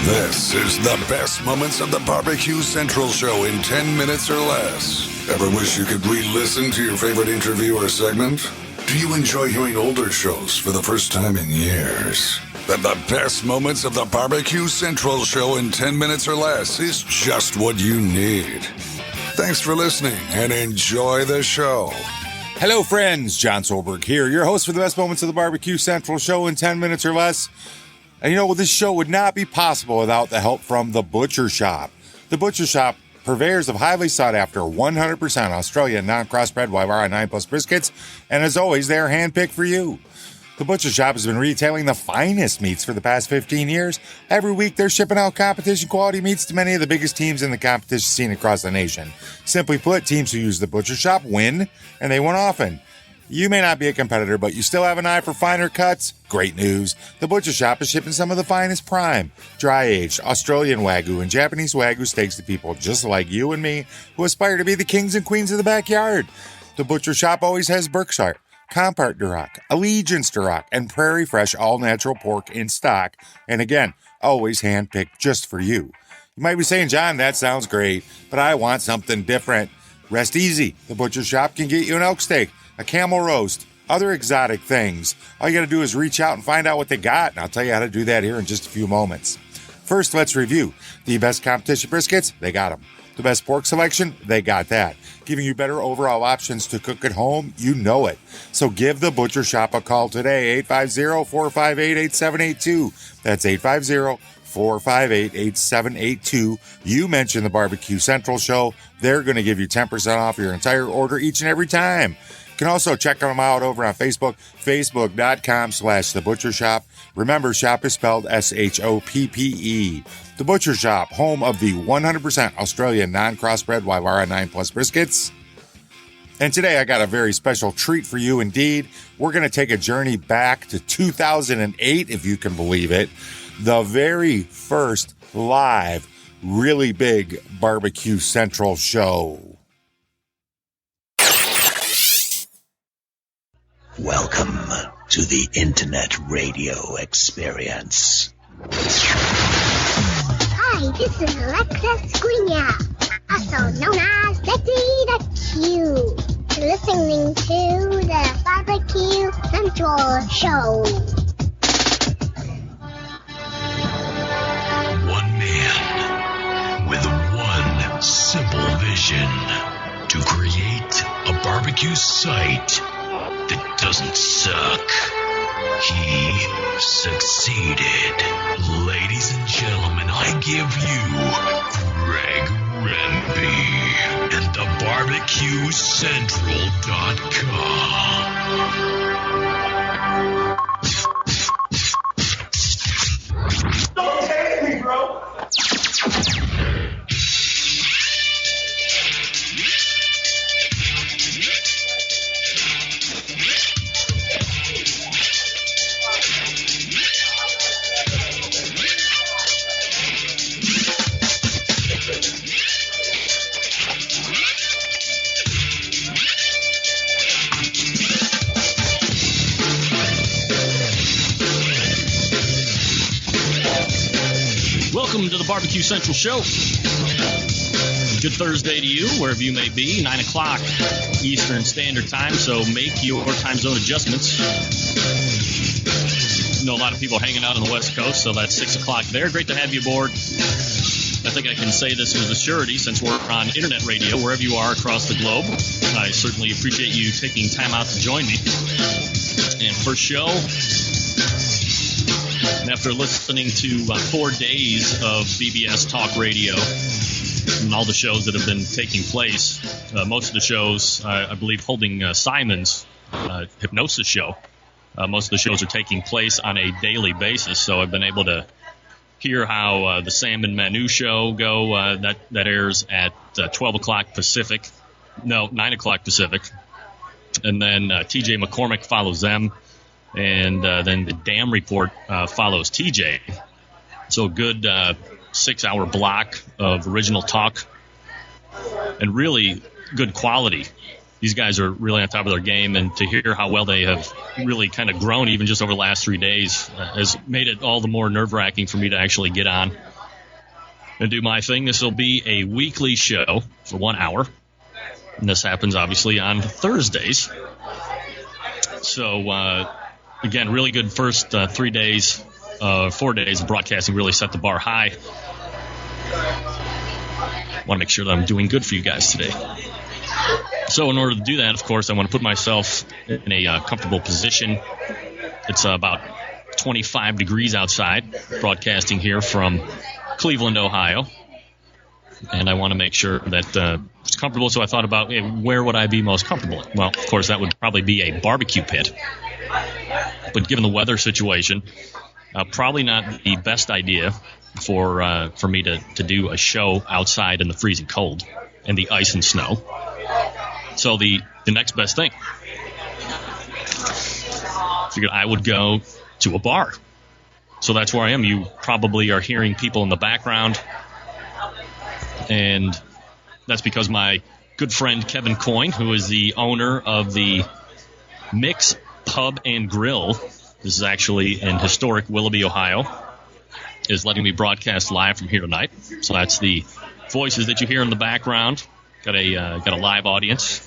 This is the best moments of the BBQ Central Show in 10 minutes or less. Ever wish you could re-listen to your favorite interview or segment? Do you enjoy hearing older shows for the first time in years? Then the best moments of the BBQ Central Show in 10 minutes or less is just what you need. Thanks for listening and enjoy the show. Hello, friends. John Solberg here, your host for the best moments of the BBQ Central Show in 10 minutes or less. And you know, this show would not be possible without the help from The Butcher Shop. The Butcher Shop, purveyors of highly sought-after 100% Australian non-crossbred Wyvera 9 Plus briskets, and as always, they are handpicked for you. The Butcher Shop has been retailing the finest meats for the past 15 years. Every week, they're shipping out competition-quality meats to many of the biggest teams in the competition scene across the nation. Simply put, teams who use The Butcher Shop win, and they win often. You may not be a competitor, but you still have an eye for finer cuts? Great news. The Butcher Shop is shipping some of the finest prime, dry-aged, Australian Wagyu and Japanese Wagyu steaks to people just like you and me who aspire to be the kings and queens of the backyard. The Butcher Shop always has Berkshire, Compart Duroc, Allegiance Duroc, and Prairie Fresh all-natural pork in stock, and again, always hand-picked just for you. You might be saying, John, that sounds great, but I want something different. Rest easy. The Butcher Shop can get you an elk steak, a camel roast, other exotic things. All you got to do is reach out and find out what they got, and I'll tell you how to do that here in just a few moments. First, let's review. The best competition briskets, they got them. The best pork selection, they got that. Giving you better overall options to cook at home, you know it. So give the Butcher Shop a call today, 850-458-8782. That's 850-458-8782. You mention the BBQ Central Show, they're going to give you 10% off your entire order each and every time. You can also check them out over on Facebook, facebook.com/The Butcher Shop. Remember, shop is spelled S-H-O-P-P-E. The Butcher Shop, home of the 100% Australian non-crossbred Wyvera 9 Plus briskets. And today I got a very special treat for you indeed. We're going to take a journey back to 2008, if you can believe it. The very first live, really big BBQ Central show. Welcome to the Internet Radio Experience. Hi, this is Alexa Squigna, also known as Betty the Q. You're listening to the BBQ Central Show. One man with one simple vision: to create a barbecue site that doesn't suck. He succeeded. Ladies and gentlemen, I give you Greg Remby and the BBQCentral.com. Don't take me, bro. Welcome to the BBQ Central Show. Good Thursday to you, wherever you may be. 9 o'clock Eastern Standard Time, so make your time zone adjustments. I know a lot of people hanging out on the West Coast, so that's 6 o'clock there. Great to have you aboard. I think I can say this with a surety since we're on internet radio, wherever you are across the globe. I certainly appreciate you taking time out to join me. And first show, and after listening to 4 days of BBS Talk Radio and all the shows that have been taking place, most of the shows, I believe, holding Simon's hypnosis show, most of the shows are taking place on a daily basis. So I've been able to hear how the Sam and Manu show go. That airs at 12 o'clock Pacific. No, 9 o'clock Pacific. And then TJ McCormick follows them. And then the Dam Report follows TJ. So a good 6-hour block of original talk and really good quality. These guys are really on top of their game, and to hear how well they have really kind of grown even just over the last 3 days has made it all the more nerve-wracking for me to actually get on and do my thing. This will be a weekly show for 1 hour. And this happens, obviously, on Thursdays. So, again, really good first 4 days of broadcasting. Really set the bar high. Want to make sure that I'm doing good for you guys today. So in order to do that, of course, I want to put myself in a comfortable position. It's about 25 degrees outside, broadcasting here from Cleveland, Ohio. And I want to make sure that it's comfortable, so I thought about where would I be most comfortable in? Well, of course, that would probably be a barbecue pit. But given the weather situation, probably not the best idea for me to do a show outside in the freezing cold and the ice and snow. So the next best thing, figured I would go to a bar. So that's where I am. You probably are hearing people in the background, and that's because my good friend Kevin Coyne, who is the owner of the Mix Pub and Grill, this is actually in historic Willoughby, Ohio, is letting me broadcast live from here tonight. So that's the voices that you hear in the background. Got a live audience.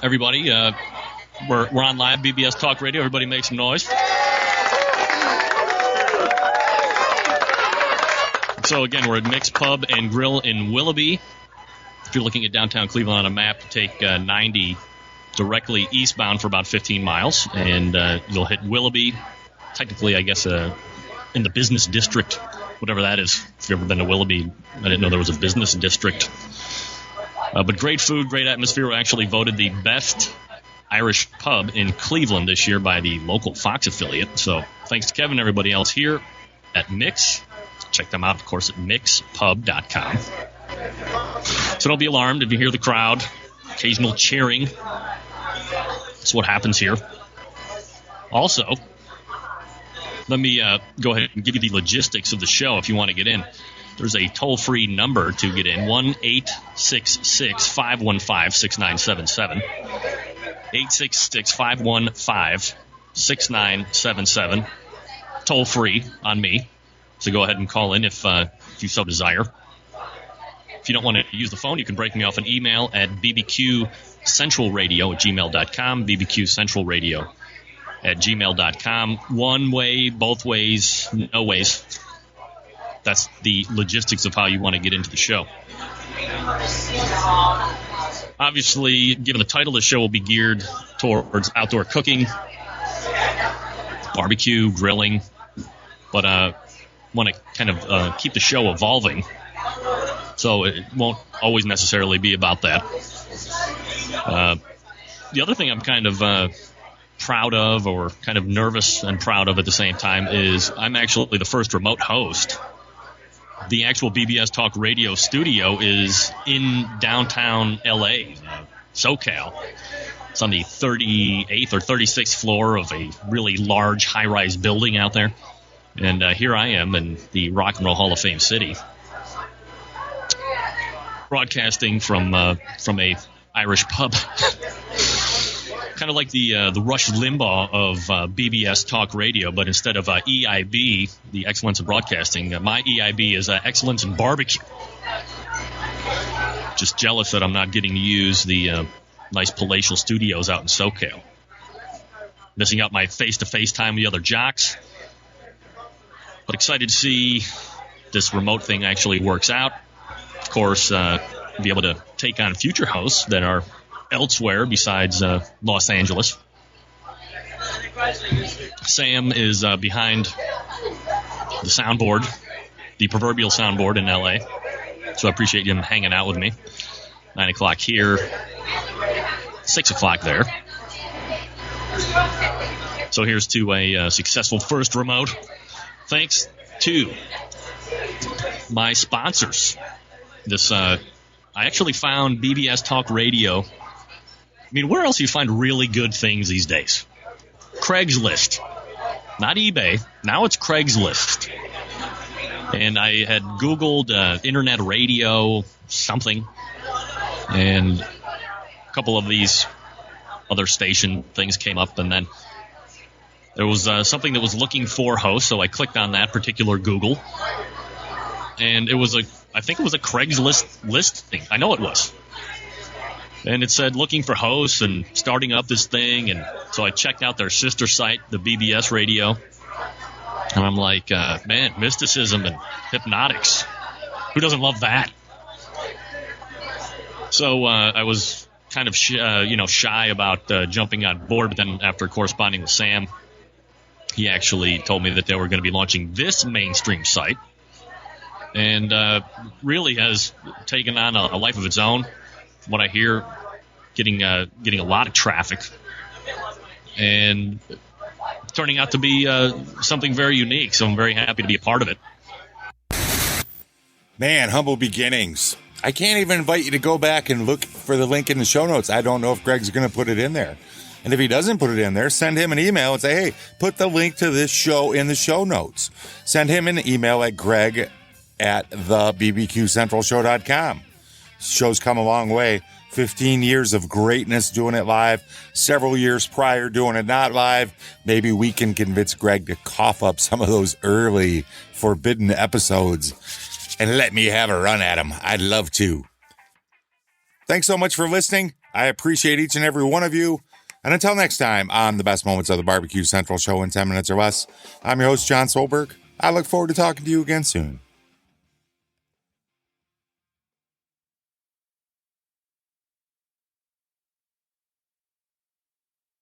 Everybody, we're on live BBS Talk Radio. Everybody make some noise. So again, we're at Mix Pub and Grill in Willoughby. If you're looking at downtown Cleveland on a map, take 90 directly eastbound for about 15 miles, and you'll hit Willoughby. Technically, I guess in the business district, whatever that is. If you've ever been to Willoughby, I didn't know there was a business district. But great food, great atmosphere. We actually voted the best Irish pub in Cleveland this year by the local Fox affiliate. So thanks to Kevin and everybody else here at Mix. Check them out, of course, at mixpub.com. So don't be alarmed if you hear the crowd, occasional cheering. That's what happens here. Also, let me go ahead and give you the logistics of the show if you want to get in. There's a toll-free number to get in, 1-866-515-6977. 866-515-6977. Toll-free on me. So go ahead and call in if you so desire. If you don't want to use the phone, you can break me off an email at bbqcentralradio@gmail.com, bbqcentralradio@gmail.com. One way, both ways, no ways. That's the logistics of how you want to get into the show. Obviously, given the title, the show will be geared towards outdoor cooking, barbecue, grilling, but want to kind of keep the show evolving, so it won't always necessarily be about that. The other thing I'm kind of proud of, or kind of nervous and proud of at the same time, is I'm actually the first remote host. The actual BBS Talk Radio studio is in downtown LA, SoCal. It's on the 38th or 36th floor of a really large high-rise building out there. And here I am in the Rock and Roll Hall of Fame city, broadcasting from a Irish pub. Kind of like the Rush Limbaugh of BBS Talk Radio, but instead of EIB, the Excellence in Broadcasting, my EIB is Excellence in Barbecue. Just jealous that I'm not getting to use the nice palatial studios out in SoCal. Missing out my face-to-face time with the other jocks. But excited to see this remote thing actually works out. Of course, be able to take on future hosts that are elsewhere besides Los Angeles. Sam is behind the soundboard, the proverbial soundboard in LA. So I appreciate him hanging out with me. 9 o'clock here, 6 o'clock there. So here's to a successful first remote. Thanks to my sponsors. I actually found BBS Talk Radio. I mean, where else do you find really good things these days? Craigslist. Not eBay. Now it's Craigslist. And I had Googled internet radio something, and a couple of these other station things came up, and then there was something that was looking for hosts, so I clicked on that particular Google. and I think it was a Craigslist listing. I know it was. And it said looking for hosts and starting up this thing. And so I checked out their sister site, the BBS Radio. And I'm like, man, mysticism and hypnotics. Who doesn't love that? So I was kind of shy about jumping on board. But then after corresponding with Sam, he actually told me that they were going to be launching this mainstream site. And really has taken on a life of its own. What I hear, getting a lot of traffic, and turning out to be something very unique. So I'm very happy to be a part of it. Man, humble beginnings. I can't even invite you to go back and look for the link in the show notes. I don't know if Greg's going to put it in there. And if he doesn't put it in there, send him an email and say, hey, put the link to this show in the show notes. Send him an email at greg@thebbqcentralshow.com. Show's come a long way. 15 years of greatness doing it live. Several years prior doing it not live. Maybe we can convince Greg to cough up some of those early forbidden episodes and let me have a run at them. I'd love to. Thanks so much for listening. I appreciate each and every one of you. And until next time on the best moments of the Barbecue Central Show in 10 minutes or less, I'm your host, John Solberg. I look forward to talking to you again soon.